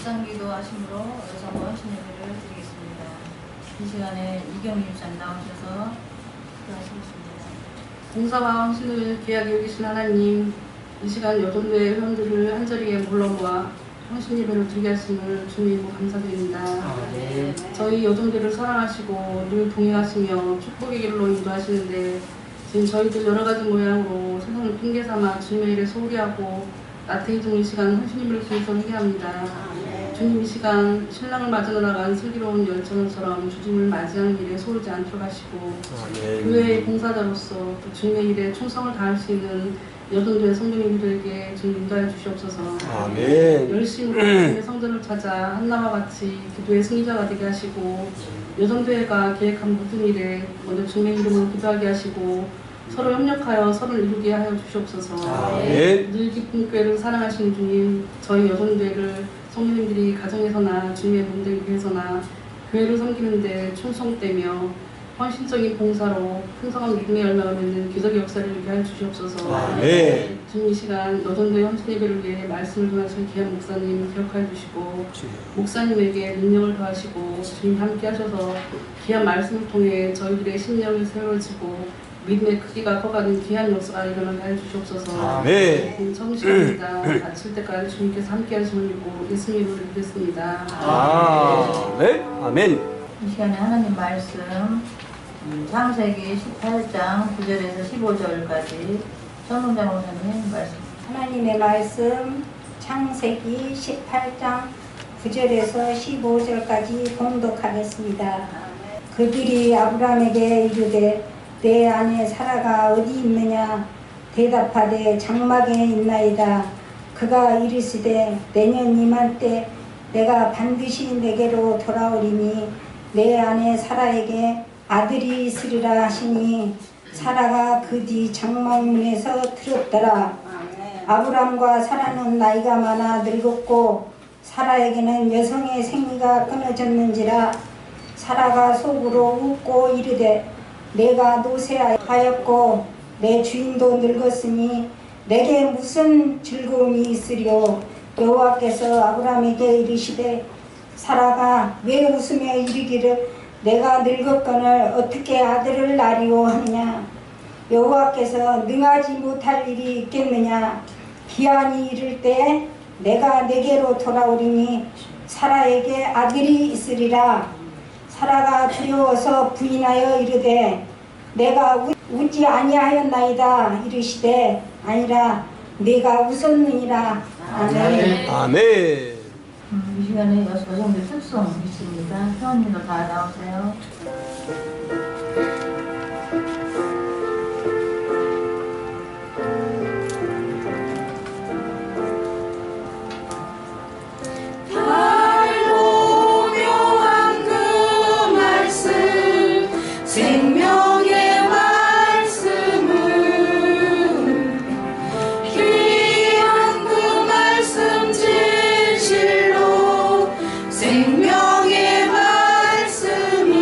묵상기도 하심으로 여기서 한번 신예배를 드리겠습니다. 이 시간에 이경희 집사님 나오셔서 기도하시겠습니다. 봉사와 헌신을 귀하게 여기신 하나님, 이 시간 여전도의 회원들을 한자리에 불러 모아 헌신 예배를 드리게 하심을 주님 감사드립니다. 네. 저희 여전도를 사랑하시고 늘 동행하시며 축복의 길로 인도하시는데 지금 저희들 여러 가지 모양으로 세상을 핑계 삼아 주님의 일에 소홀히 하고 나태해진 이 시간 헌신 예배를 통해서 회개합니다. 주님 이 시간 신랑을 맞으러 나간 슬기로운 열전처럼 주님을 맞이하는 일에 소홀하지 않도록 하시고 교회의 봉사자로서 또 주님의 일에 충성을 다할 수 있는 여전도의 성도님들에게 주님 인도하여 주시옵소서. 아멘. 열심으로 주님의 성전을 찾아 한나와 같이 기도의 승리자가 되게 하시고 여전도회가 계획한 모든 일에 먼저 주님의 이름으로 기도하게 하시고 서로 협력하여 서로를 이루게 하여 주시옵소서. 아멘. 늘 깊은 교회를 사랑하시는 주님, 저희 여전도회를 성도님들이 가정에서나 주님의 몸된 교회에서나 교회를 섬기는데 충성되며 헌신적인 봉사로 풍성한 믿음의 열매가 맺는 기적의 역사를 이루게 하여 주시옵소서. 아멘. 주님 이 시간 여전도의 헌신 예배를 위해 말씀을 전하신 귀한 목사님 기억하여 주시고 목사님에게 능력을 더하시고 주님 함께 하셔서 귀한 말씀을 통해 저희들의 심령이 세워지고 믿음의 크기가 커가는 귀한 역사가 일어나게 하여 주시옵소서. 아멘. 청시합니다. 마칠 때까지 주님께서 함께 하심을 믿고 예수님 이름으로 믿겠습니다. 아멘. 아멘. 이 시간에 하나님 말씀 창세기 18장 9절에서 15절까지 선동자 목사님 말씀. 하나님의 말씀 창세기 18장 9절에서 15절까지 봉독하겠습니다. 그들이 아브라함에게 이르되 내 아내 사라가 어디 있느냐 대답하되 장막에 있나이다. 그가 이르시되 내년 이맘때 내가 반드시 내게로 돌아오리니 내 아내 사라에게 아들이 있으리라 하시니 사라가 그 뒤 장막문에서 들었더라. 아브람과 사라는 나이가 많아 늙었고 사라에게는 여성의 생리가 끊어졌는지라 사라가 속으로 웃고 이르되 내가 노쇠하였고 내 주인도 늙었으니 내게 무슨 즐거움이 있으리요. 여호와께서 아브람에게 이르시되 사라가 왜 웃으며 이르기를 내가 늙었거늘 어떻게 아들을 낳으리오 하느냐. 여호와께서 능하지 못할 일이 있겠느냐. 기한이 이를 때 내가 내게로 돌아오리니 사라에게 아들이 있으리라. 사라가 두려워서 부인하여 이르되 내가 웃지 아니하였나이다. 이르시되 아니라 네가 웃었느니라. 아멘. 아멘. 이 시간에 여성들 특성 있습니다. 회원님도 다 나오세요. 생명의 말씀이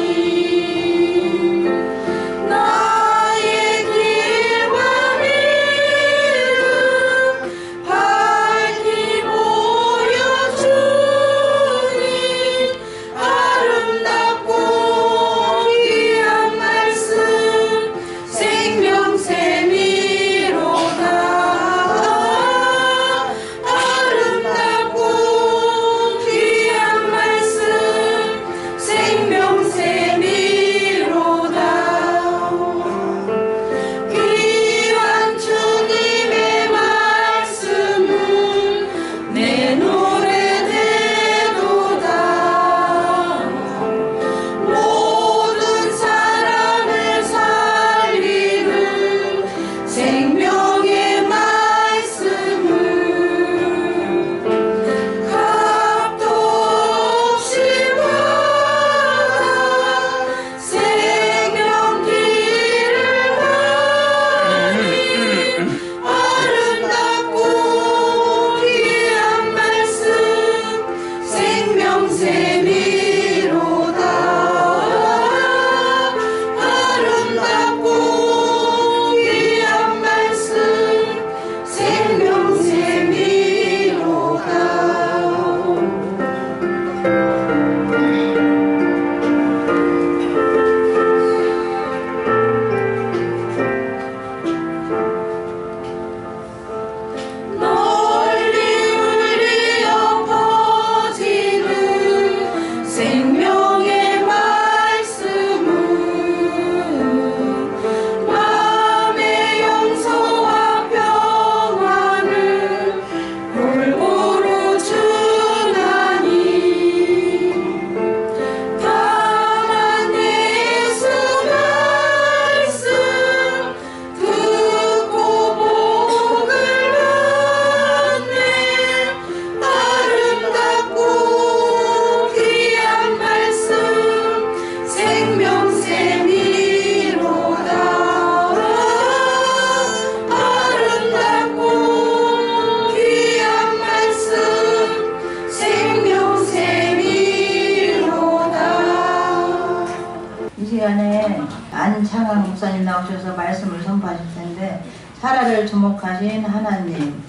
시간에 안창환 목사님 나오셔서 말씀을 선포하실 텐데 사라를 주목하신 하나님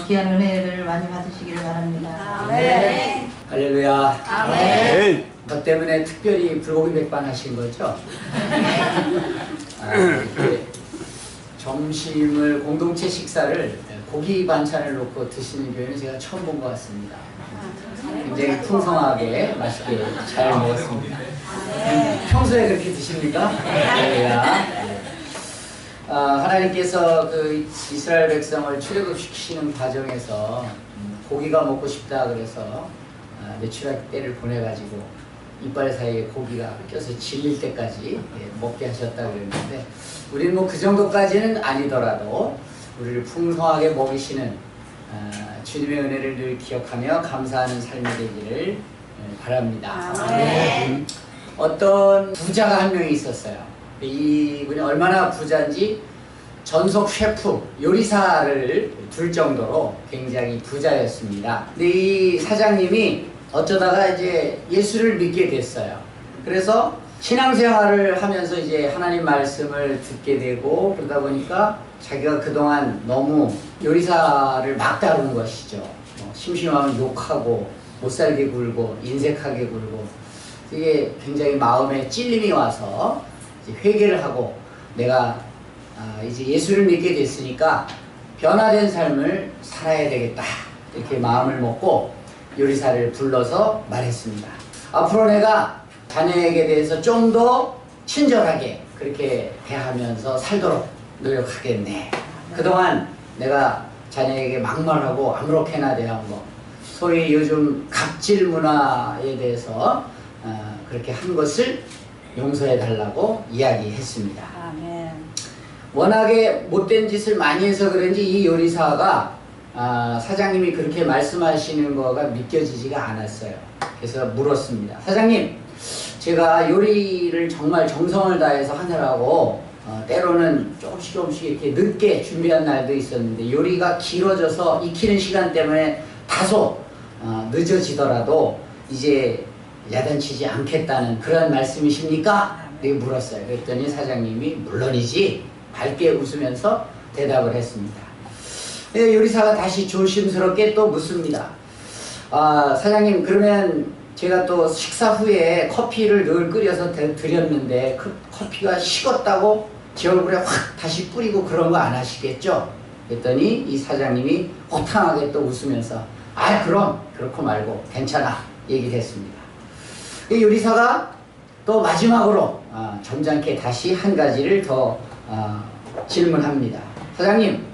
귀한 은혜를 많이 받으시기를 바랍니다. 네. 할렐루야. 아멘. 저 때문에 특별히 불고기 백반 하신 거죠? 이렇게 점심을 공동체 식사를 고기 반찬을 놓고 드시는 교회는 제가 처음 본 것 같습니다. 굉장히 풍성하게 맛있게 잘 먹었습니다. 평소에 그렇게 드십니까? 할렐루야. 하나님께서 그 이스라엘 백성을 출애굽시키시는 과정에서 고기가 먹고 싶다 그래서 메추라기 떼를 보내가지고 이빨 사이에 고기가 껴서 질릴 때까지 먹게 하셨다 그랬는데 우리는 뭐 그 정도까지는 아니더라도 우리를 풍성하게 먹이시는 주님의 은혜를 늘 기억하며 감사하는 삶이 되기를 바랍니다. 어떤 부자가 한 명이 있었어요. 이분이 얼마나 부자인지 전속 셰프, 요리사를 둘 정도로 굉장히 부자였습니다. 근데 이 사장님이 어쩌다가 이제 예수를 믿게 됐어요. 그래서 신앙생활을 하면서 이제 하나님 말씀을 듣게 되고 그러다 보니까 자기가 그동안 너무 요리사를 막 다룬 것이죠. 심심하면 욕하고 못살게 굴고 인색하게 굴고 이게 굉장히 마음에 찔림이 와서 회개를 하고 내가 이제 예수를 믿게 됐으니까 변화된 삶을 살아야 되겠다 이렇게 마음을 먹고 요리사를 불러서 말했습니다. 앞으로 내가 자네에게 대해서 좀 더 친절하게 그렇게 대하면서 살도록 노력하겠네. 그동안 내가 자네에게 막말하고 아무렇게나 대한 거 소위 요즘 갑질 문화에 대해서 그렇게 한 것을 용서해 달라고 이야기했습니다. 아멘. 워낙에 못된 짓을 많이 해서 그런지 이 요리사가 사장님이 그렇게 말씀하시는 거가 믿겨지지가 않았어요. 그래서 물었습니다. 사장님, 제가 요리를 정말 정성을 다해서 하느라고 때로는 조금씩 이렇게 늦게 준비한 날도 있었는데 요리가 길어져서 익히는 시간 때문에 다소 늦어지더라도 이제 야단치지 않겠다는 그런 말씀이십니까? 이렇게 물었어요. 그랬더니 사장님이 물론이지 밝게 웃으면서 대답을 했습니다. 요리사가 다시 조심스럽게 또 묻습니다. 사장님, 그러면 제가 또 식사 후에 커피를 늘 끓여서 드렸는데 그 커피가 식었다고 제 얼굴에 확 다시 뿌리고 그런 거 안 하시겠죠? 그랬더니 이 사장님이 호탕하게 또 웃으면서 그럼 그렇고 말고 괜찮아 얘기를 했습니다. 이 요리사가 또 마지막으로 점잖게 다시 한 가지를 더 질문합니다. 사장님,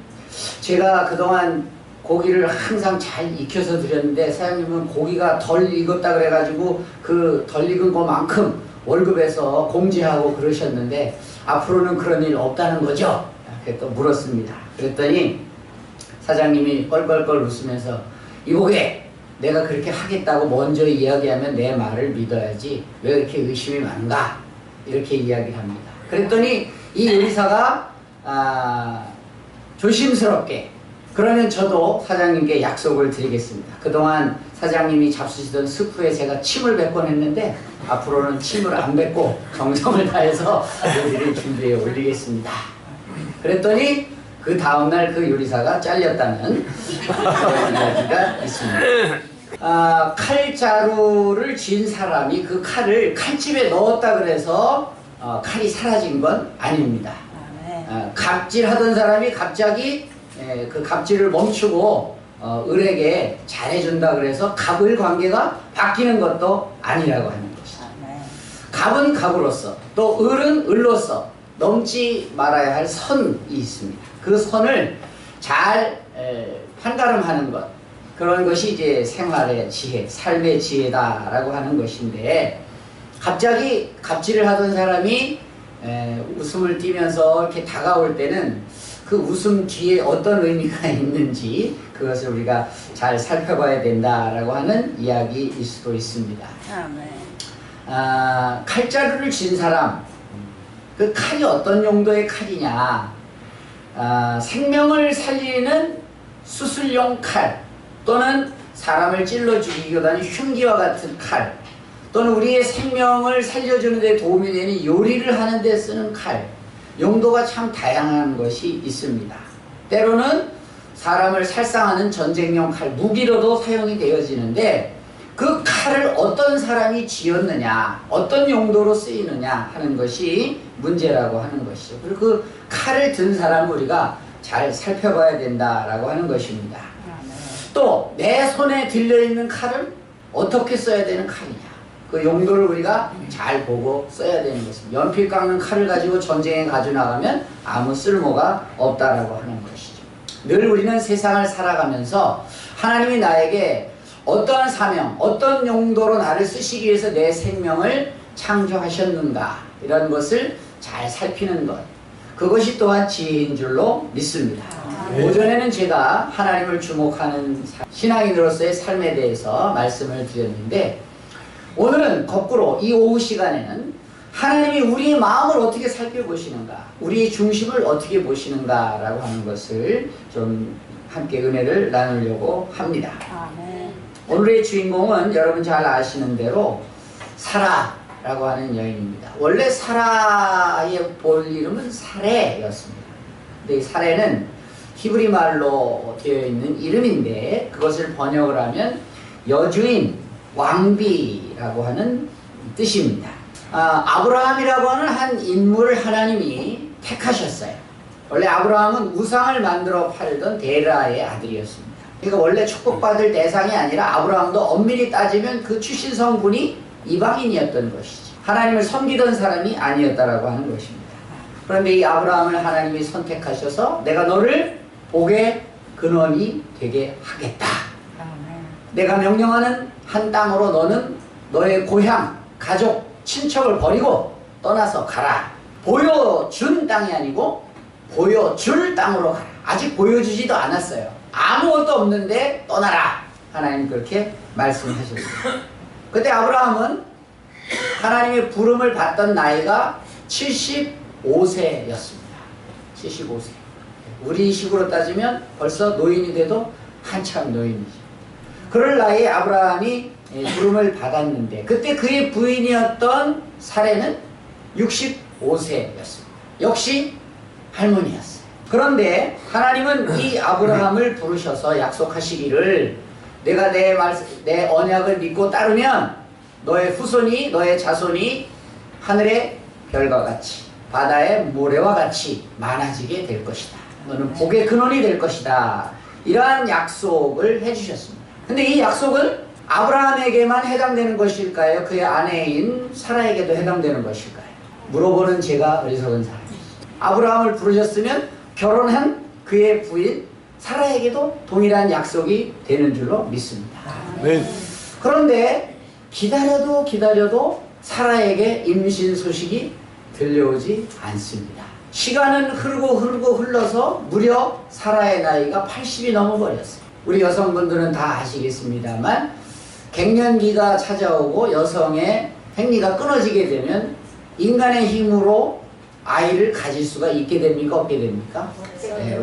제가 그동안 고기를 항상 잘 익혀서 드렸는데 사장님은 고기가 덜 익었다 그래가지고 그 덜 익은 것만큼 월급에서 공제하고 그러셨는데 앞으로는 그런 일 없다는 거죠? 이렇게 또 물었습니다. 그랬더니 사장님이 껄껄껄 웃으면서 이 고객, 내가 그렇게 하겠다고 먼저 이야기하면 내 말을 믿어야지 왜 이렇게 의심이 많은가? 이렇게 이야기를 합니다. 그랬더니 이 요리사가 조심스럽게 그러면 저도 사장님께 약속을 드리겠습니다. 그동안 사장님이 잡수시던 스프에 제가 침을 뱉곤 했는데 앞으로는 침을 안 뱉고 정성을 다해서 요리를 준비해 올리겠습니다. 그랬더니 그 다음날 그 요리사가 잘렸다는 그런 이야기가 있습니다. 칼자루를 쥔 사람이 그 칼을 칼집에 넣었다 그래서 칼이 사라진 건 아닙니다. 갑질하던 사람이 갑자기 그 갑질을 멈추고 을에게 잘해준다 그래서 갑을 관계가 바뀌는 것도 아니라고 하는 것이죠. 갑은 갑으로서 또 을은 을로서 넘지 말아야 할 선이 있습니다. 그 선을 잘 판가름하는 것, 그런 것이 이제 생활의 지혜, 삶의 지혜다라고 하는 것인데 갑자기 갑질을 하던 사람이 웃음을 띠면서 이렇게 다가올 때는 그 웃음 뒤에 어떤 의미가 있는지 그것을 우리가 잘 살펴봐야 된다라고 하는 이야기일 수도 있습니다. 칼자루를 쥔 사람, 그 칼이 어떤 용도의 칼이냐? 생명을 살리는 수술용 칼 또는 사람을 찔러 죽이고자 하는 흉기와 같은 칼 또는 우리의 생명을 살려주는 데 도움이 되는 요리를 하는 데 쓰는 칼, 용도가 참 다양한 것이 있습니다. 때로는 사람을 살상하는 전쟁용 칼, 무기로도 사용이 되어지는데 그 칼을 어떤 사람이 쥐었느냐, 어떤 용도로 쓰이느냐 하는 것이 문제라고 하는 것이죠. 그리고 그 칼을 든 사람을 우리가 잘 살펴봐야 된다라고 하는 것입니다. 또 내 손에 들려있는 칼은 어떻게 써야 되는 칼이냐, 그 용도를 우리가 잘 보고 써야 되는 것입니다. 연필 깎는 칼을 가지고 전쟁에 가져나가면 아무 쓸모가 없다라고 하는 것이죠. 늘 우리는 세상을 살아가면서 하나님이 나에게 어떠한 사명, 어떤 용도로 나를 쓰시기 위해서 내 생명을 창조하셨는가, 이런 것을 잘 살피는 것, 그것이 또한 지혜인 줄로 믿습니다. 오전에는 제가 하나님을 주목하는 신앙인으로서의 삶에 대해서 말씀을 드렸는데, 오늘은 거꾸로 이 오후 시간에는 하나님이 우리의 마음을 어떻게 살펴보시는가, 우리의 중심을 어떻게 보시는가 라고 하는 것을 좀 함께 은혜를 나누려고 합니다. 오늘의 주인공은 여러분 잘 아시는 대로 사라라고 하는 여인입니다. 원래 사라의 볼 이름은 사레였습니다. 근데 이 사레는 히브리 말로 되어 있는 이름인데, 그것을 번역을 하면 여주인, 왕비라고 하는 뜻입니다. 아브라함이라고 하는 한 인물을 하나님이 택하셨어요. 원래 아브라함은 우상을 만들어 팔던 데라의 아들이었습니다. 그러니까 원래 축복받을 대상이 아니라, 아브라함도 엄밀히 따지면 그 출신 성분이 이방인이었던 것이지, 하나님을 섬기던 사람이 아니었다라고 하는 것입니다. 그런데 이 아브라함을 하나님이 선택하셔서 내가 너를 복의 근원이 되게 하겠다. 내가 명령하는 한 땅으로 너는 너의 고향, 가족, 친척을 버리고 떠나서 가라. 보여준 땅이 아니고 보여줄 땅으로 가라. 아직 보여주지도 않았어요. 아무것도 없는데 떠나라. 하나님 그렇게 말씀하셨어요. 그때 아브라함은 하나님의 부름을 받던 나이가 75세였습니다. 75세. 우리 식으로 따지면 벌써 노인이 돼도 한참 노인이죠. 그럴 나이에 아브라함이 부름을 받았는데, 그때 그의 부인이었던 사레는 65세였습니다. 역시 할머니였어요. 그런데 하나님은 이 아브라함을 부르셔서 약속하시기를, 내가 내 언약을 믿고 따르면 너의 후손이, 너의 자손이 하늘의 별과 같이 바다의 모래와 같이 많아지게 될 것이다. 너는 복의 근원이 될 것이다. 이러한 약속을 해주셨습니다. 근데 이 약속은 아브라함에게만 해당되는 것일까요? 그의 아내인 사라에게도 해당되는 것일까요? 물어보는 제가 어리석은 사람이죠. 아브라함을 부르셨으면 결혼한 그의 부인 사라에게도 동일한 약속이 되는 줄로 믿습니다. 네. 그런데 기다려도 사라에게 임신 소식이 들려오지 않습니다. 시간은 흐르고 흘러서 무려 사라의 나이가 80이 넘어버렸어요. 우리 여성분들은 다 아시겠습니다만, 갱년기가 찾아오고 여성의 생리가 끊어지게 되면 인간의 힘으로 아이를 가질 수가 있게 됩니까? 없게 됩니까?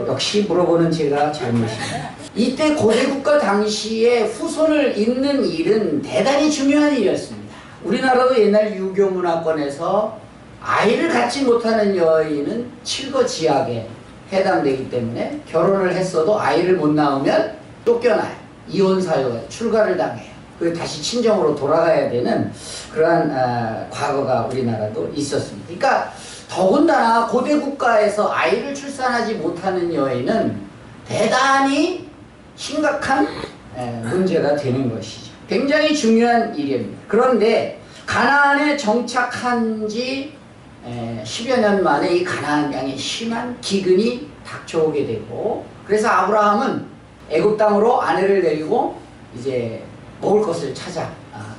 역시 물어보는 제가 잘못입니다. 이때 고대국가 당시에 후손을 잇는 일은 대단히 중요한 일이었습니다. 우리나라도 옛날 유교 문화권에서 아이를 갖지 못하는 여인은 칠거지약에 해당되기 때문에 결혼을 했어도 아이를 못 낳으면 쫓겨나요. 이혼 사유가 출가를 당해요. 그 다시 친정으로 돌아가야 되는 그러한 과거가 우리나라도 있었습니다. 그러니까 더군다나 고대 국가에서 아이를 출산하지 못하는 여인은 대단히 심각한 문제가 되는 것이죠. 굉장히 중요한 일입니다. 그런데 가나안에 정착한 지 10여 년 만에 이 가나안 땅에 심한 기근이 닥쳐오게 되고, 그래서 아브라함은 애굽 땅으로 아내를 데리고 이제 먹을 것을 찾아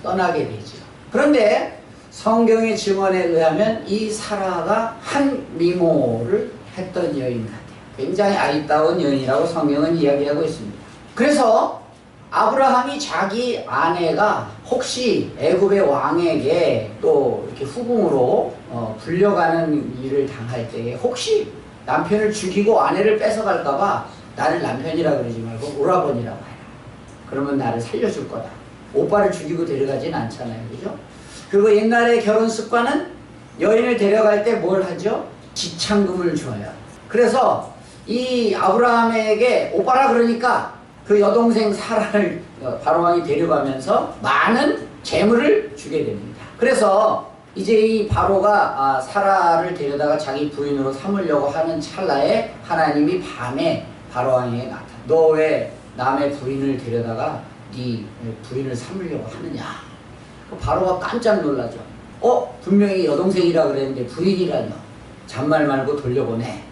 떠나게 되죠. 그런데 성경의 증언에 의하면 이 사라가 한 미모를 했던 여인 같아요. 굉장히 아리따운 여인이라고 성경은 이야기하고 있습니다. 그래서 아브라함이 자기 아내가 혹시 애굽의 왕에게 또 이렇게 후궁으로 불려가는 일을 당할 때에 혹시 남편을 죽이고 아내를 뺏어갈까봐 나를 남편이라 그러지 말고 오라버니라고 해라. 그러면 나를 살려줄 거다. 오빠를 죽이고 데려가진 않잖아요. 그죠? 그리고 옛날의 결혼 습관은 여인을 데려갈 때 뭘 하죠? 지참금을 줘요. 그래서 이 아브라함에게 오빠라 그러니까 그 여동생 사라를 바로왕이 데려가면서 많은 재물을 주게 됩니다. 그래서 이제 이 바로가 사라를 데려다가 자기 부인으로 삼으려고 하는 찰나에 하나님이 밤에 바로왕에게 나타나. 너 왜 남의 부인을 데려다가 네 부인을 삼으려고 하느냐. 바로가 깜짝 놀라죠. 분명히 여동생이라 그랬는데 부인이라뇨. 잔말 말고 돌려보내.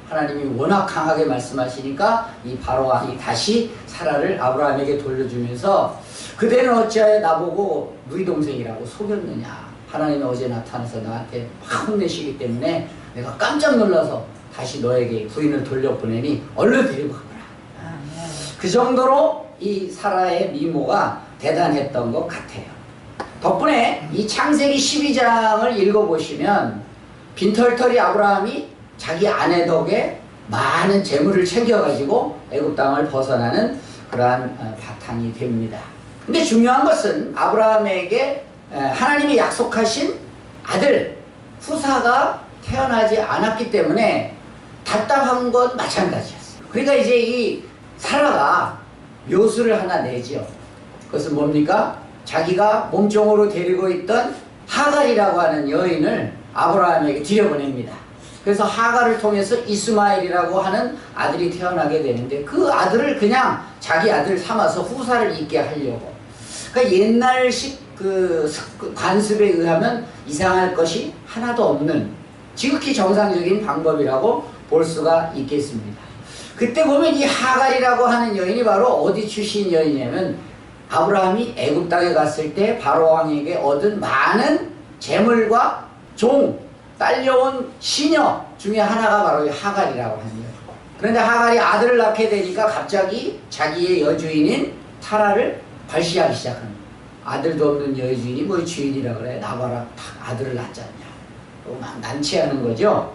하나님이 워낙 강하게 말씀하시니까 이 바로왕이 다시 사라를 아브라함에게 돌려주면서 그대는 어찌하여 나보고 누이 동생이라고 속였느냐. 하나님이 어제 나타나서 나한테 확 혼내시기 때문에 내가 깜짝 놀라서 다시 너에게 부인을 돌려보내니 얼른 데리고 가거라. 그 정도로 이 사라의 미모가 대단했던 것 같아요. 덕분에 이 창세기 12장을 읽어보시면 빈털터리 아브라함이 자기 아내 덕에 많은 재물을 챙겨가지고 애굽 땅을 벗어나는 그러한 바탕이 됩니다. 근데 중요한 것은 아브라함에게 하나님이 약속하신 아들 후사가 태어나지 않았기 때문에 답답한 건 마찬가지였어요. 그러니까 이제 이 사라가 묘수를 하나 내죠. 그것은 뭡니까? 자기가 몸종으로 데리고 있던 하갈이라고 하는 여인을 아브라함에게 들여보냅니다. 그래서 하갈을 통해서 이스마엘이라고 하는 아들이 태어나게 되는데 그 아들을 그냥 자기 아들 삼아서 후사를 잇게 하려고. 그러니까 옛날식 그 관습에 의하면 이상할 것이 하나도 없는 지극히 정상적인 방법이라고 볼 수가 있겠습니다. 그때 보면 이 하갈이라고 하는 여인이 바로 어디 출신 여인이냐면 아브라함이 애굽 땅에 갔을 때 바로왕에게 얻은 많은 재물과 종, 딸려온 시녀 중에 하나가 바로 이 하갈이라고 하는 여인. 그런데 하갈이 아들을 낳게 되니까 갑자기 자기의 여주인인 사라를 발시하기 시작합니다. 아들도 없는 여주인이 뭐 주인이라 그래. 나봐라. 아들을 낳지 않냐. 막 난치하는 거죠.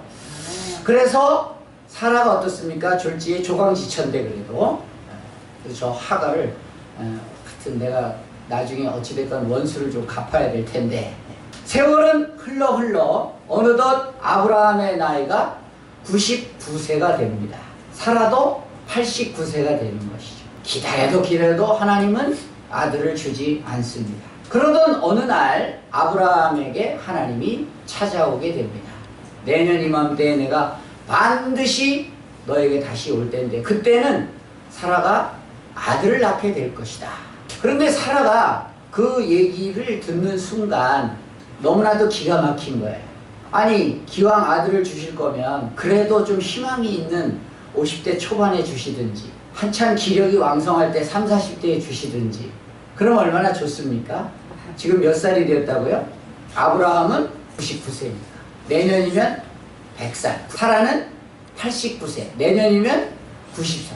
그래서 사라가 어떻습니까? 졸지에 조강지천대 그래도. 그래서 저 하갈을 하여튼 내가 나중에 어찌됐건 원수를 좀 갚아야 될 텐데. 세월은 흘러 어느덧 아브라함의 나이가 99세가 됩니다. 사라도 89세가 되는 것이죠. 기다려도 하나님은 아들을 주지 않습니다. 그러던 어느 날 아브라함에게 하나님이 찾아오게 됩니다. 내년 이맘때에 내가 반드시 너에게 다시 올 때인데 그때는 사라가 아들을 낳게 될 것이다. 그런데 사라가 그 얘기를 듣는 순간 너무나도 기가 막힌 거예요. 아니 기왕 아들을 주실 거면 그래도 좀 희망이 있는 50대 초반에 주시든지 한참 기력이 왕성할 때 30, 40대에 주시든지 그럼 얼마나 좋습니까? 지금 몇 살이 되었다고요? 아브라함은 99세입니다. 내년이면 100살. 사라는 89세. 내년이면 90살.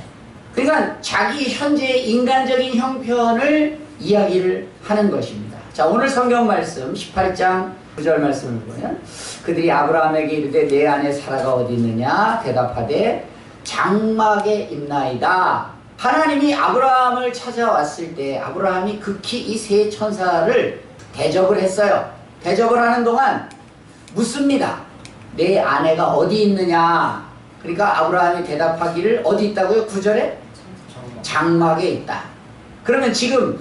그러니까 자기 현재의 인간적인 형편을 이야기를 하는 것입니다. 자, 오늘 성경 말씀 18장 9절 말씀을 보면 그들이 아브라함에게 이르되 내 아내 사라가 어디 있느냐 대답하되 장막에 있나이다. 하나님이 아브라함을 찾아왔을 때 아브라함이 극히 이 세 천사를 대접을 했어요. 대접을 하는 동안 묻습니다. 내 아내가 어디 있느냐. 그러니까 아브라함이 대답하기를 어디 있다고요? 9절에? 장막에 있다. 그러면 지금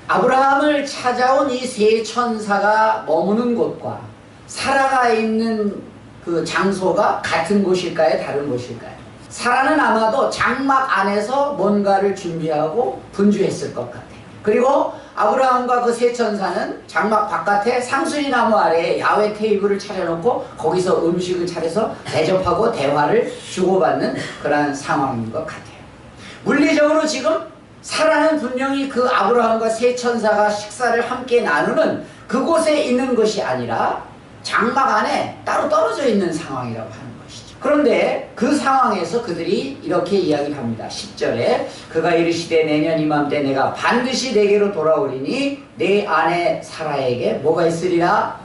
아브라함을 찾아온 이 세 천사가 머무는 곳과 사라가 있는 그 장소가 같은 곳일까요? 다른 곳일까요? 사라는 아마도 장막 안에서 뭔가를 준비하고 분주했을 것 같아요. 그리고 아브라함과 그 세 천사는 장막 바깥에 상수리 나무 아래에 야외 테이블을 차려놓고 거기서 음식을 차려서 대접하고 대화를 주고받는 그런 상황인 것 같아요. 물리적으로 지금 사라는 분명히 그 아브라함과 세 천사가 식사를 함께 나누는 그곳에 있는 것이 아니라 장막 안에 따로 떨어져 있는 상황이라고 하는 것이죠. 그런데 그 상황에서 그들이 이렇게 이야기를 합니다. 10절에 그가 이르시되 내년 이맘때 내가 반드시 내게로 돌아오리니 내 아내 사라에게 뭐가 있으리라?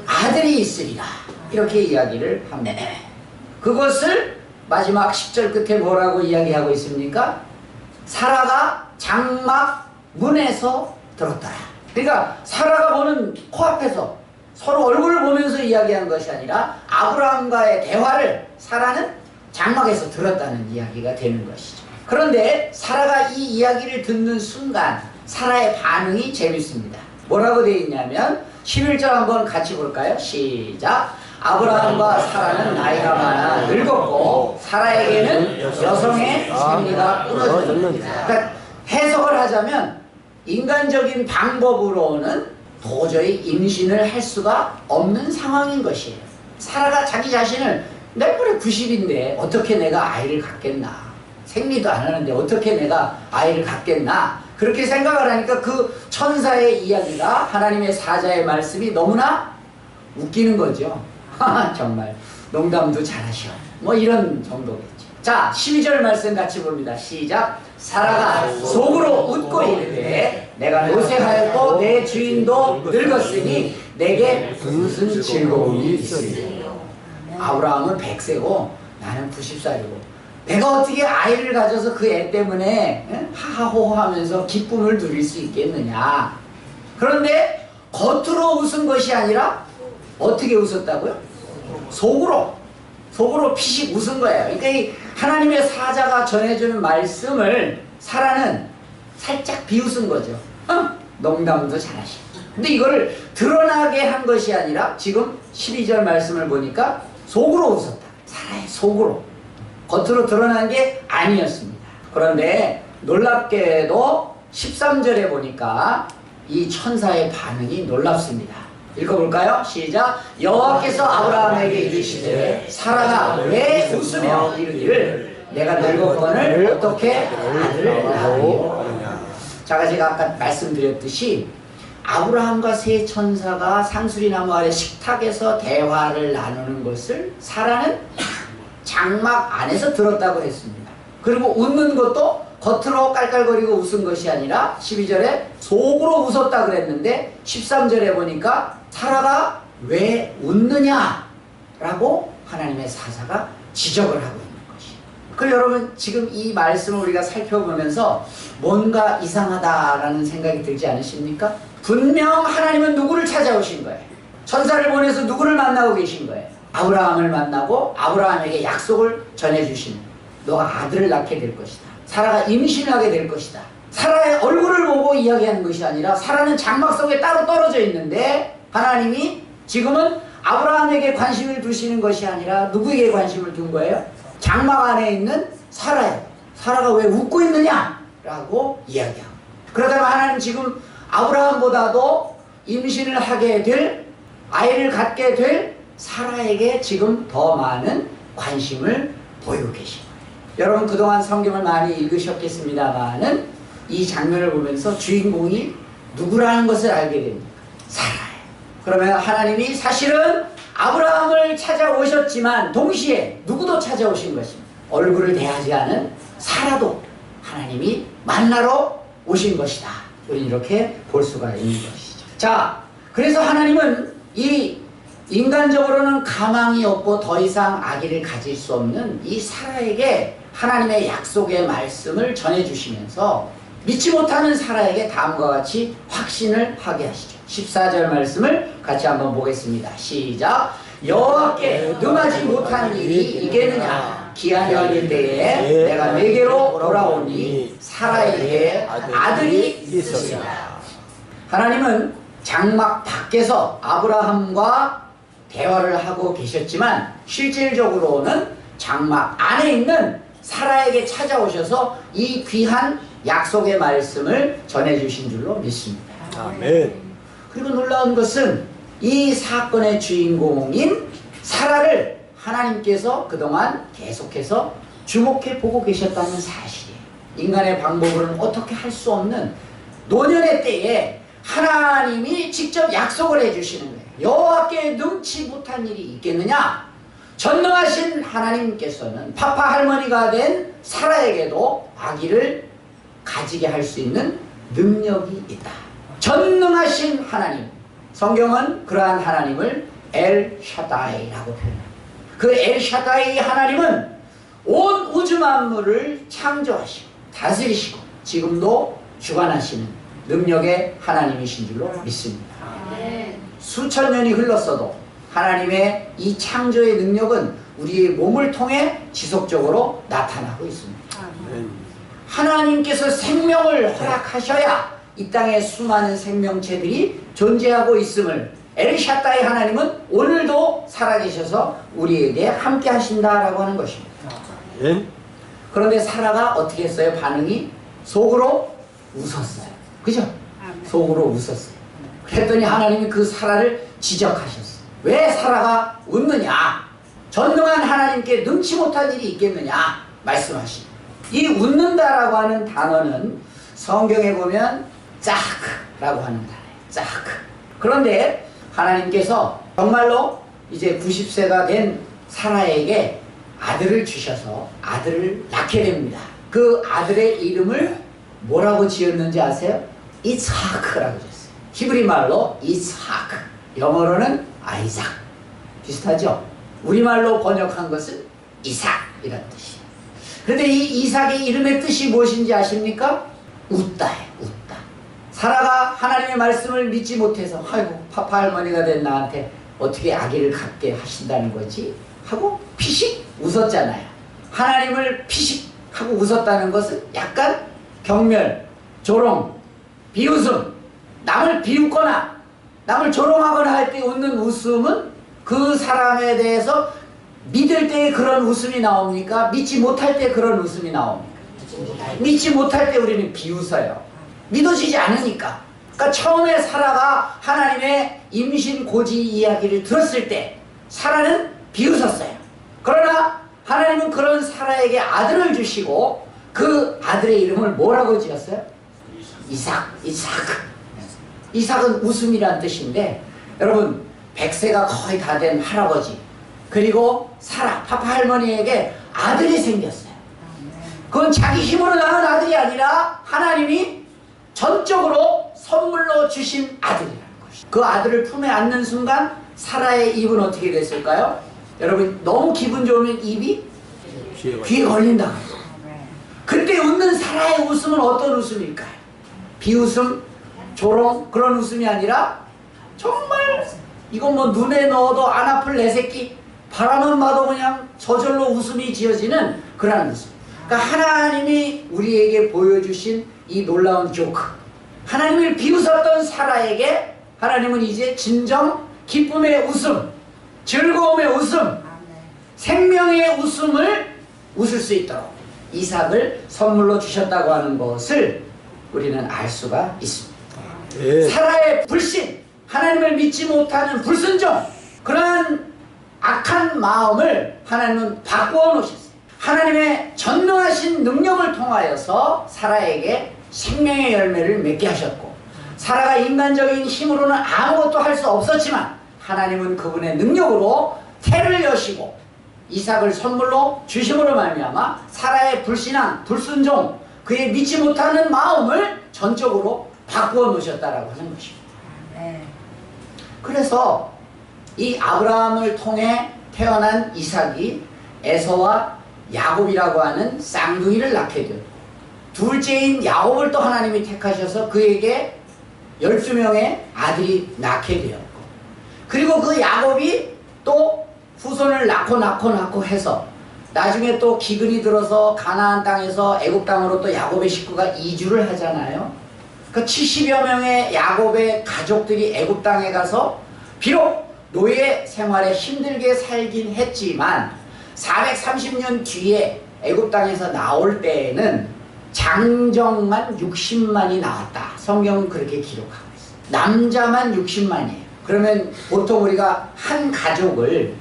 아들이 있으리라. 이렇게 이야기를 합니다. 그것을 마지막 10절 끝에 뭐라고 이야기하고 있습니까? 사라가 장막 문에서 들었더라. 그러니까 사라가 보는 코앞에서 서로 얼굴을 보면서 이야기한 것이 아니라 아브라함과의 대화를 사라는 장막에서 들었다는 이야기가 되는 것이죠. 그런데 사라가 이 이야기를 듣는 순간 사라의 반응이 재밌습니다. 뭐라고 되어 있냐면 11절 한번 같이 볼까요? 시작. 아브라함과 사라는 나이가 많아 늙었고 사라에게는 여성의 생리가 끊어졌습니다. 그러니까 해석을 하자면 인간적인 방법으로는 도저히 임신을 할 수가 없는 상황인 것이에요. 사라가 자기 자신을 내 꼴에 90인데 어떻게 내가 아이를 갖겠나, 생리도 안 하는데 어떻게 내가 아이를 갖겠나, 그렇게 생각을 하니까 그 천사의 이야기가, 하나님의 사자의 말씀이 너무나 웃기는 거죠. 정말 농담도 잘하셔, 뭐 이런 정도겠죠. 자, 12절 말씀 같이 봅니다. 시작. 사라가 속으로 웃고 이르되 내가 노쇠하였고 내 주인도 늙었으니 내게 무슨 즐거움이 있으리요. 아브라함은 100세고 나는 90살이고 내가 어떻게 아이를 가져서 그 애 때문에 하하호호 하면서 기쁨을 누릴 수 있겠느냐. 그런데 겉으로 웃은 것이 아니라 어떻게 웃었다고요? 속으로 피식 웃은 거예요. 그러니까 이 하나님의 사자가 전해주는 말씀을 사라는 살짝 비웃은 거죠. 농담도 잘하시고. 근데 이거를 드러나게 한 것이 아니라 지금 12절 말씀을 보니까 속으로 웃었다. 사라의 속으로. 겉으로 드러난 게 아니었습니다. 그런데 놀랍게도 13절에 보니까 이 천사의 반응이 놀랍습니다. 읽어볼까요? 시작. 여호와께서 아브라함에게 이르시되 사라가 왜 웃으며 이르기를 내가 늙었거늘 어떻게 아들을 낳으리요. 자, 제가 아까 말씀드렸듯이 아브라함과 세 천사가 상수리나무 아래 식탁에서 대화를 나누는 것을 사라는 장막 안에서 들었다고 했습니다. 그리고 웃는 것도 겉으로 깔깔거리고 웃은 것이 아니라 12절에 속으로 웃었다 그랬는데 13절에 보니까 사라가 왜 웃느냐라고 하나님의 사자가 지적을 하고 있는 것이에요. 그럼 여러분 지금 이 말씀을 우리가 살펴보면서 뭔가 이상하다라는 생각이 들지 않으십니까? 분명 하나님은 누구를 찾아오신 거예요. 천사를 보내서 누구를 만나고 계신 거예요. 아브라함을 만나고 아브라함에게 약속을 전해주시는, 너가 아들을 낳게 될 것이다. 사라가 임신을 하게 될 것이다. 사라의 얼굴을 보고 이야기하는 것이 아니라 사라는 장막 속에 따로 떨어져 있는데 하나님이 지금은 아브라함에게 관심을 두시는 것이 아니라 누구에게 관심을 둔 거예요? 장막 안에 있는 사라예요. 사라가 왜 웃고 있느냐라고 이야기하고. 그러다가 하나님 지금 아브라함보다도 임신을 하게 될, 아이를 갖게 될 사라에게 지금 더 많은 관심을 보이고 계신 거예요. 여러분 그동안 성경을 많이 읽으셨겠습니다만은 이 장면을 보면서 주인공이 누구라는 것을 알게 됩니다. 사라예요. 그러면 하나님이 사실은 아브라함을 찾아오셨지만 동시에 누구도 찾아오신 것입니다. 얼굴을 대하지 않은 사라도 하나님이 만나러 오신 것이다. 우리 이렇게 볼 수가 있는 것이죠. 자, 그래서 하나님은 이 인간적으로는 가망이 없고 더 이상 아기를 가질 수 없는 이 사라에게 하나님의 약속의 말씀을 전해주시면서 믿지 못하는 사라에게 다음과 같이 확신을 하게 하시죠. 14절 말씀을 같이 한번 보겠습니다. 시작. 여호와께 능하지 못한 일이 있겠느냐. 기한이 걸릴 때에 내가 내게로 돌아오니 사라에게 아들이 있었습니다. 하나님은 장막 밖에서 아브라함과 대화를 하고 계셨지만 실질적으로는 장막 안에 있는 사라에게 찾아오셔서 이 귀한 약속의 말씀을 전해주신 줄로 믿습니다. 아멘. 그리고 놀라운 것은 이 사건의 주인공인 사라를 하나님께서 그동안 계속해서 주목해 보고 계셨다는 사실이에요. 인간의 방법으로는 어떻게 할 수 없는 노년의 때에 하나님이 직접 약속을 해주시는 거예요. 여호와께 능치 못한 일이 있겠느냐? 전능하신 하나님께서는 파파 할머니가 된 사라에게도 아기를 가지게 할 수 있는 능력이 있다. 전능하신 하나님. 성경은 그러한 하나님을 엘 샤다이라고 표현합니다. 그 엘 샤다이 하나님은 온 우주 만물을 창조하시고 다스리시고 지금도 주관하시는 능력의 하나님이신 줄로 믿습니다. 수천 년이 흘렀어도 하나님의 이 창조의 능력은 우리의 몸을 통해 지속적으로 나타나고 있습니다. 아멘. 하나님께서 생명을 허락하셔야 이 땅에 수많은 생명체들이 존재하고 있음을 엘샤다이 하나님은 오늘도 살아계셔서 우리에게 함께 하신다라고 하는 것입니다. 아멘. 그런데 사라가 어떻게 했어요? 반응이 속으로 웃었어요. 그죠? 속으로 웃었어요. 그랬더니 하나님이 그 사라를 지적하셨어요. 왜 사라가 웃느냐? 전능한 하나님께 능치 못한 일이 있겠느냐? 말씀하십니다. 이 웃는다라고 하는 단어는 성경에 보면 짜크라고 하는 단어예요. 짜크. 그런데 하나님께서 정말로 이제 90세가 된 사라에게 아들을 주셔서 아들을 낳게 됩니다. 그 아들의 이름을 뭐라고 지었는지 아세요? 이스하크라고 지었어요. 히브리 말로 이스하크. 영어로는 아이삭. 비슷하죠? 우리말로 번역한 것은 이삭이라는 뜻이에요. 그런데 이 이삭의 이름의 뜻이 무엇인지 아십니까? 웃다예요. 웃다. 사라가 하나님의 말씀을 믿지 못해서 아이고 파파 할머니가 된 나한테 어떻게 아기를 갖게 하신다는 거지? 하고 피식 웃었잖아요. 하나님을 피식 하고 웃었다는 것은 약간 경멸, 조롱, 비웃음, 남을 비웃거나 남을 조롱하거나 할 때 웃는 웃음은 그 사람에 대해서 믿을 때 그런 웃음이 나옵니까? 믿지 못할 때 그런 웃음이 나옵니까? 믿지 못할 때 우리는 비웃어요. 믿어지지 않으니까. 그러니까 처음에 사라가 하나님의 임신 고지 이야기를 들었을 때 사라는 비웃었어요. 그러나 하나님은 그런 사라에게 아들을 주시고 그 아들의 이름을 뭐라고 지었어요? 이삭. 이삭은 웃음이란 뜻인데 여러분 100세가 거의 다 된 할아버지 그리고 사라 파파 할머니에게 아들이 생겼어요. 그건 자기 힘으로 낳은 아들이 아니라 하나님이 전적으로 선물로 주신 아들이라는 것이죠. 그 아들을 품에 안는 순간 사라의 입은 어떻게 됐을까요? 여러분 너무 기분 좋으면 입이 귀에 걸린다. 그때 웃는 사라의 웃음은 어떤 웃음일까요? 비웃음, 조롱 그런 웃음이 아니라 정말 이건 뭐 눈에 넣어도 안 아플 내 새끼 바라만 봐도 그냥 저절로 웃음이 지어지는 그런 웃음. 그러니까 하나님이 우리에게 보여주신 이 놀라운 조크. 하나님을 비웃었던 사라에게 하나님은 이제 진정 기쁨의 웃음, 즐거움의 웃음, 생명의 웃음을 웃을 수 있도록 이삭을 선물로 주셨다고 하는 것을 우리는 알 수가 있습니다. 네. 사라의 불신, 하나님을 믿지 못하는 불순종, 그러한 악한 마음을 하나님은 바꾸어 놓으셨어요. 하나님의 전능하신 능력을 통하여서 사라에게 생명의 열매를 맺게 하셨고 사라가 인간적인 힘으로는 아무것도 할 수 없었지만 하나님은 그분의 능력으로 태를 여시고 이삭을 선물로 주심으로 말미암아 사라의 불신앙, 불순종, 그의 믿지 못하는 마음을 전적으로 바꾸어 놓으셨다라고 하는 것입니다. 그래서 이 아브라함을 통해 태어난 이삭이 에서와 야곱이라고 하는 쌍둥이를 낳게 되었고 둘째인 야곱을 또 하나님이 택하셔서 그에게 12명의 아들이 낳게 되었고 그리고 그 야곱이 또 후손을 낳고 해서 나중에 또 기근이 들어서 가나안 땅에서 애굽 땅으로 또 야곱의 식구가 이주를 하잖아요. 그 70여 명의 야곱의 가족들이 애굽 땅에 가서 비록 노예 생활에 힘들게 살긴 했지만 430년 뒤에 애굽 땅에서 나올 때에는 장정만 60만이 나왔다. 성경은 그렇게 기록하고 있어요. 남자만 60만이에요. 그러면 보통 우리가 한 가족을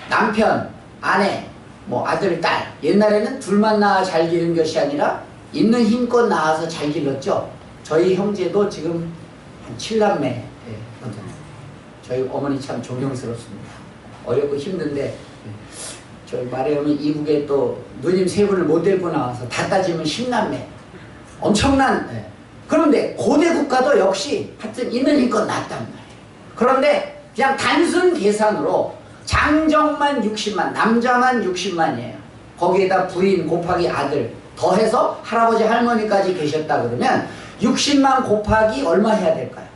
남편, 아내, 뭐 아들, 딸 옛날에는 둘만 낳아 잘 기른 것이 아니라 있는 힘껏 낳아서 잘 길렀죠. 저희 형제도 지금 한 7남매 저희 어머니 참 존경스럽습니다. 어렵고 힘든데 저희 말에 오면 이국에 또 누님 세 분을 못 데리고 나와서 다 따지면 10남매 엄청난 그런데 고대 국가도 역시 하여튼 있는 힘껏 낳았단 말이에요. 그런데 그냥 단순 계산으로 장정만 60만 남자만 60만이에요. 거기에다 부인 곱하기 아들 더해서 할아버지 할머니까지 계셨다 그러면 60만 곱하기 얼마 해야 될까요?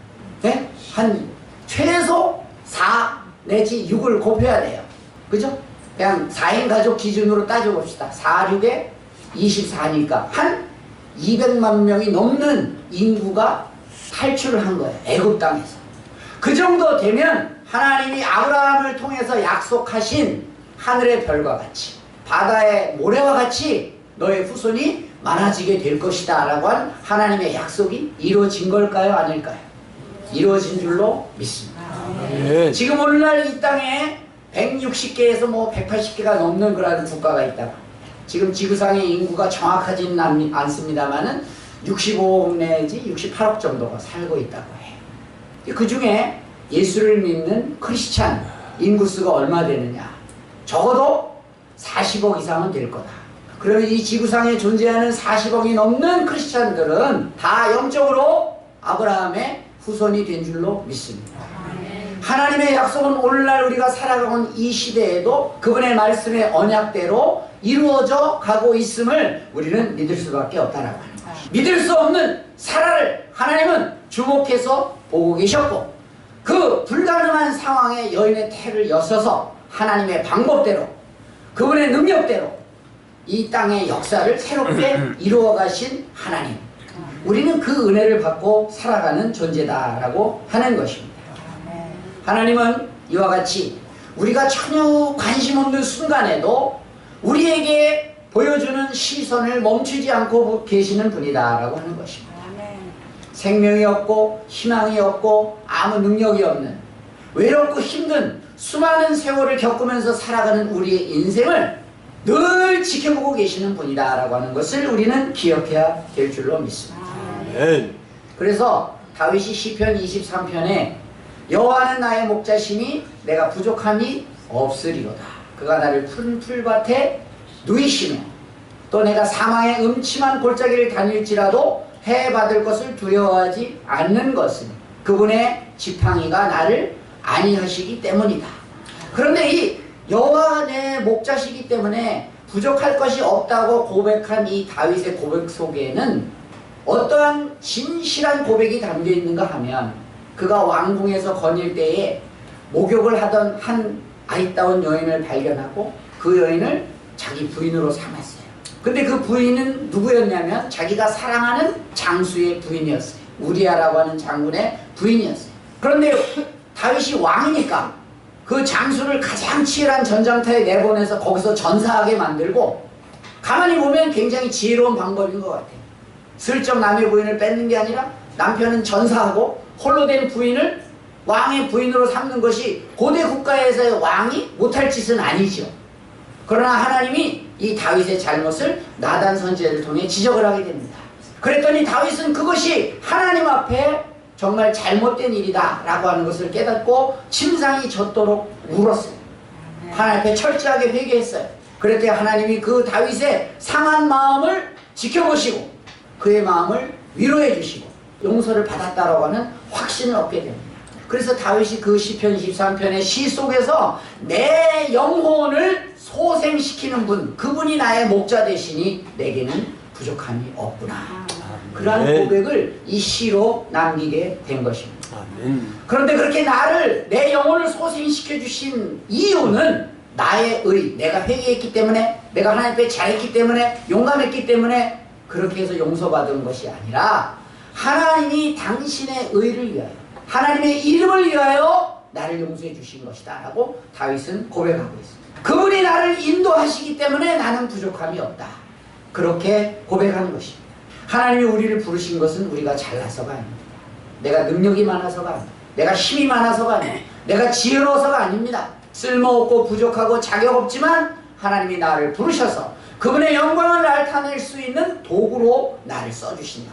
네? 한 최소 4 내지 6을 곱해야 돼요. 그죠? 그냥 4인 가족 기준으로 따져봅시다. 4, 6에 24니까 한 200만 명이 넘는 인구가 탈출을 한 거예요. 애굽 땅에서. 그 정도 되면 하나님이 아브라함을 통해서 약속하신 하늘의 별과 같이 바다의 모래와 같이 너의 후손이 많아지게 될 것이다 라고 한 하나님의 약속이 이루어진 걸까요? 아닐까요? 이루어진 줄로 믿습니다. 아멘. 지금 오늘날 이 땅에 160개에서 뭐 180개가 넘는 그런 국가가 있다고. 지금 지구상의 인구가 정확하지는 않습니다만은 65억 내지 68억 정도가 살고 있다고 해요. 그 중에 예수를 믿는 크리스찬 인구수가 얼마 되느냐? 적어도 40억 이상은 될 거다. 그러면 이 지구상에 존재하는 40억이 넘는 크리스찬들은 다 영적으로 아브라함의 후손이 된 줄로 믿습니다. 하나님의 약속은 오늘날 우리가 살아가는 이 시대에도 그분의 말씀의 언약대로 이루어져 가고 있음을 우리는 믿을 수밖에 없다라고 하는 거예요. 믿을 수 없는 사라를 하나님은 주목해서 보고 계셨고 그 불가능한 상황에 여인의 태를 여셔서 하나님의 방법대로 그분의 능력대로 이 땅의 역사를 새롭게 이루어 가신 하나님, 우리는 그 은혜를 받고 살아가는 존재다라고 하는 것입니다. 하나님은 이와 같이 우리가 전혀 관심 없는 순간에도 우리에게 보여주는 시선을 멈추지 않고 계시는 분이다라고 하는 것입니다. 생명이 없고 희망이 없고 아무 능력이 없는 외롭고 힘든 수많은 세월을 겪으면서 살아가는 우리의 인생을 늘 지켜보고 계시는 분이다라고 하는 것을 우리는 기억해야 될 줄로 믿습니다. 아멘. 그래서 다윗이 시편 23편에 여호와는 나의 목자시니 내가 부족함이 없으리로다. 그가 나를 푸른 풀밭에 누이시며 또 내가 사망의 음침한 골짜기를 다닐지라도 해받을 것을 두려워하지 않는 것은 그분의 지팡이가 나를 안위하시기 때문이다. 그런데 이 여호와 내 목자시기 때문에 부족할 것이 없다고 고백한 이 다윗의 고백 속에는 어떠한 진실한 고백이 담겨 있는가 하면 그가 왕궁에서 거닐 때에 목욕을 하던 한 아리따운 여인을 발견하고 그 여인을 자기 부인으로 삼았어요. 근데 그 부인은 누구였냐면 자기가 사랑하는 장수의 부인이었어요. 우리아라고 하는 장군의 부인이었어요. 그런데 다윗이 왕이니까 그 장수를 가장 치열한 전장터에 내보내서 거기서 전사하게 만들고 가만히 보면 굉장히 지혜로운 방법인 것 같아요. 슬쩍 남의 부인을 뺏는 게 아니라 남편은 전사하고 홀로 된 부인을 왕의 부인으로 삼는 것이 고대 국가에서의 왕이 못할 짓은 아니죠. 그러나 하나님이 이 다윗의 잘못을 나단 선지자를 통해 지적을 하게 됩니다. 그랬더니 다윗은 그것이 하나님 앞에 정말 잘못된 일이다 라고 하는 것을 깨닫고 침상이 젖도록 울었어요. 하나님 앞에 철저하게 회개했어요. 그랬더니 하나님이 그 다윗의 상한 마음을 지켜보시고 그의 마음을 위로해 주시고 용서를 받았다라고 하는 확신을 얻게 됩니다. 그래서 다윗이 그 시편 23편의 시 속에서 내 영혼을 소생시키는 분, 그분이 나의 목자 되시니 내게는 부족함이 없구나. 그러한 고백을 이 시로 남기게 된 것입니다. 아멘. 그런데 그렇게 나를, 내 영혼을 소생시켜 주신 이유는 나의 의, 내가 회개했기 때문에, 내가 하나님 앞에 잘했기 때문에, 용감했기 때문에 그렇게 해서 용서받은 것이 아니라 하나님이 당신의 의를 위하여, 하나님의 이름을 위하여 나를 용서해 주신 것이다 라고 다윗은 고백하고 있습니다. 그분이 나를 인도하시기 때문에 나는 부족함이 없다. 그렇게 고백하는 것입니다. 하나님이 우리를 부르신 것은 우리가 잘나서가 아닙니다. 내가 능력이 많아서가 아닙니다. 내가 힘이 많아서가 아닙니다. 내가 지혜로워서가 아닙니다. 쓸모없고 부족하고 자격 없지만 하나님이 나를 부르셔서 그분의 영광을 나타낼 수 있는 도구로 나를 써주신다.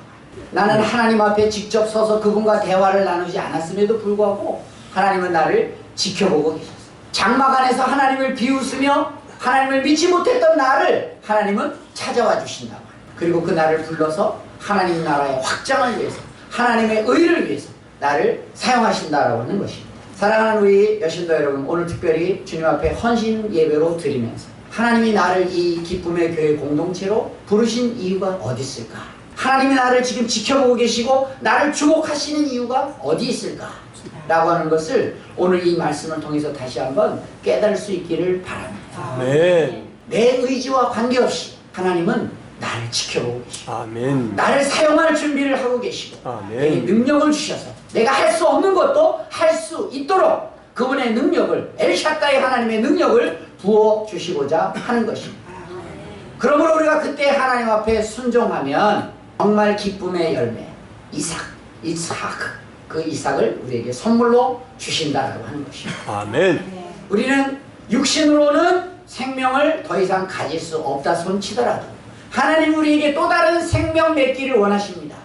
나는 하나님 앞에 직접 서서 그분과 대화를 나누지 않았음에도 불구하고 하나님은 나를 지켜보고 계셨어요. 장막 안에서 하나님을 비웃으며 하나님을 믿지 못했던 나를 하나님은 찾아와 주신다고. 그리고 그 나를 불러서 하나님 나라의 확장을 위해서, 하나님의 의를 위해서 나를 사용하신다라고 하는 것입니다. 사랑하는 우리 여신도 여러분, 오늘 특별히 주님 앞에 헌신 예배로 드리면서 하나님이 나를 이 기쁨의 교회 공동체로 부르신 이유가 어디 있을까? 하나님이 나를 지금 지켜보고 계시고 나를 주목하시는 이유가 어디 있을까? 라고 하는 것을 오늘 이 말씀을 통해서 다시 한번 깨달을 수 있기를 바랍니다. 아멘. 내 의지와 관계없이 하나님은 나를 지켜보고 계시고 아멘. 나를 사용할 준비를 하고 계시고 아멘. 내게 능력을 주셔서 내가 할 수 없는 것도 할 수 있도록 그분의 능력을 엘샤다이 하나님의 능력을 부어주시고자 하는 것입니다. 그러므로 우리가 그때 하나님 앞에 순종하면 정말 기쁨의 열매 이삭 그 이삭을 우리에게 선물로 주신다라고 하는 것입니다. 아멘. 우리는 육신으로는 생명을 더 이상 가질 수 없다 손치더라도 하나님 우리에게 또 다른 생명 맺기를 원하십니다.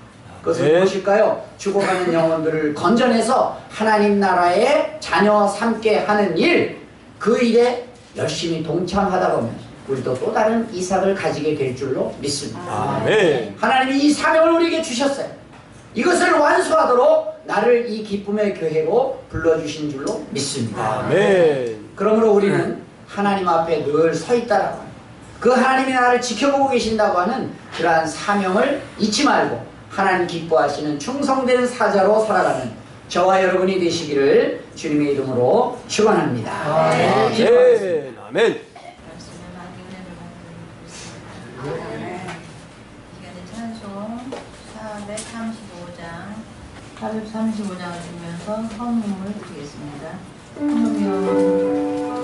그것은 네. 무엇일까요? 죽어가는 영혼들을 건져내서 하나님 나라의 자녀 삼게 하는 일, 그 일에 열심히 동참하다 보면 우리도 또 다른 이삭을 가지게 될 줄로 믿습니다. 아멘. 하나님이 이 사명을 우리에게 주셨어요. 이것을 완수하도록 나를 이 기쁨의 교회로 불러주신 줄로 믿습니다. 아멘. 그러므로 우리는 하나님 앞에 늘 서 있다라고 하는 그 하나님이 나를 지켜보고 계신다고 하는 그러한 사명을 잊지 말고 하나님 기뻐하시는 충성된 사자로 살아가는 저와 여러분이 되시기를 주님의 이름으로 축원합니다. 아멘. 아멘. 말씀에 많이 은혜를 받고 있습니다. 시간에 찬송 435장을 들으면서 헌금을 드리겠습니다. 헌금이요.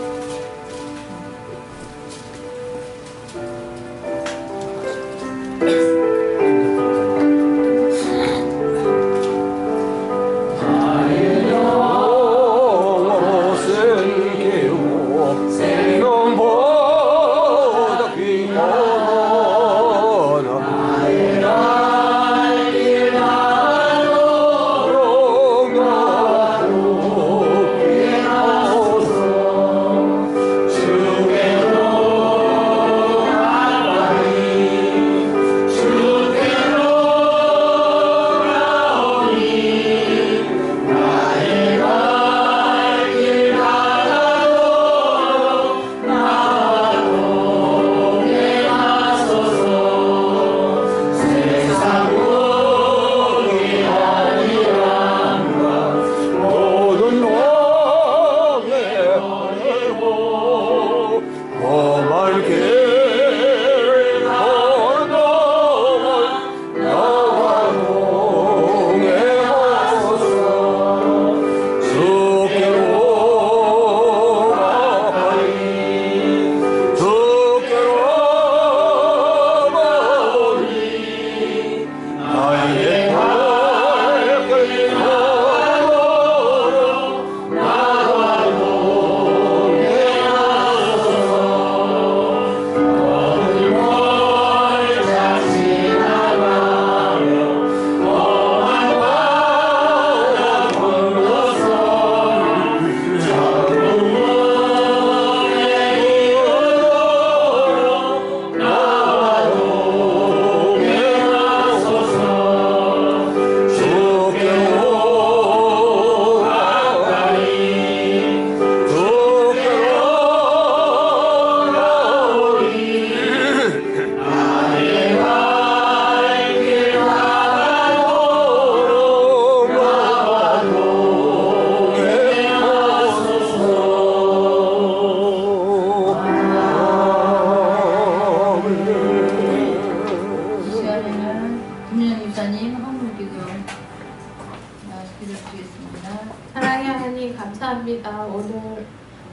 감사합니다. 오늘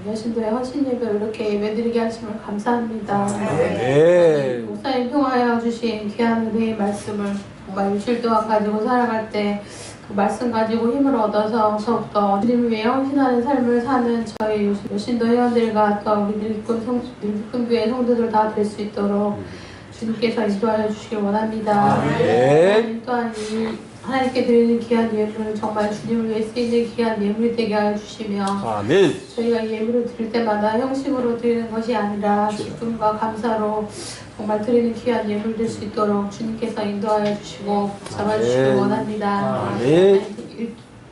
여신도의 헌신 예배 이렇게 예배드리게 하심을 감사합니다. 네. 목사님 통하여 주신 귀한 은혜의 말씀을 정말 일주일 동안 가지고 살아갈 때 그 말씀 가지고 힘을 얻어서 더욱더 주님을 위해 헌신하는 삶을 사는 저희 여신도 회원들과 또 우리 늘금교회 성도들 다 될 수 있도록 주님께서 인도하여 주시길 원합니다. 아멘. 또한 이 하나님께 드리는 귀한 예물을 정말 주님을 위해 쓰이는 귀한 예물이 되게 하여 주시며 아멘. 저희가 이 예물을 드릴 때마다 형식으로 드리는 것이 아니라 기쁨과 감사로 정말 드리는 귀한 예물 될 수 있도록 주님께서 인도하여 주시고 잡아주시길 원합니다. 아멘.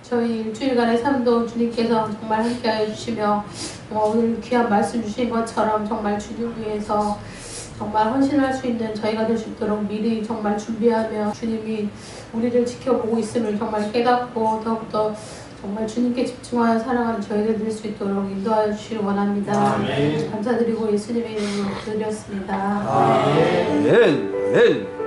저희 일주일간의 삶도 주님께서 정말 함께하여 주시며 오늘 귀한 말씀 주신 것처럼 정말 주님 위해서 정말 헌신할 수 있는 저희가 될 수 있도록 미리 정말 준비하며 주님이 우리를 지켜보고 있음을 정말 깨닫고 더욱더 정말 주님께 집중하여 살아가는 저희들 될 수 있도록 인도하여 주시길 원합니다. 아멘. 감사드리고 예수님의 이름으로 드렸습니다. 아멘. 아멘.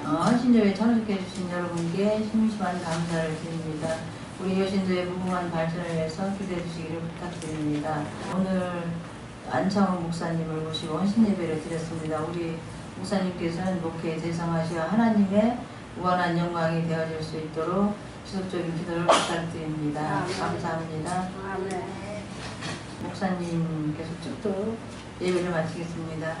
헌신조에 참석해 주신 여러분께 심심한 감사를 드립니다. 우리 여신조의 무궁한 발전을 위해서 기도해 주시기를 부탁드립니다. 오늘 안창호 목사님을 모시고 헌신 예배를 드렸습니다. 우리 목사님께서는 목회에 대성하시어 하나님의 무한한 영광이 되어질 수 있도록 지속적인 기도를 부탁드립니다. 감사합니다. 목사님께서 쭉 예배를 마치겠습니다.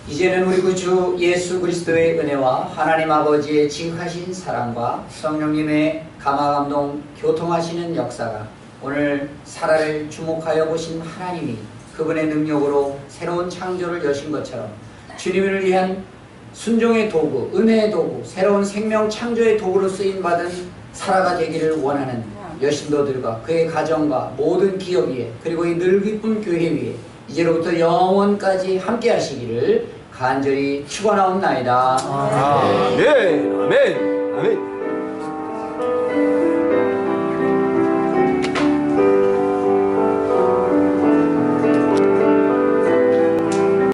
이제는 우리 구주 예수 그리스도의 은혜와 하나님 아버지의 지극하신 사랑과 성령님의 감화감동 교통하시는 역사가 오늘 사라를 주목하여 보신 하나님이 그분의 능력으로 새로운 창조를 여신 것처럼 주님을 위한 순종의 도구, 은혜의 도구, 새로운 생명 창조의 도구로 쓰임받은 사라가 되기를 원하는 여신도들과 그의 가정과 모든 기업 위에 그리고 이 늘 기쁜 교회 위에 이제로부터 영원까지 함께 하시기를 간절히 축원하옵나이다. 아멘. 아멘. 아멘.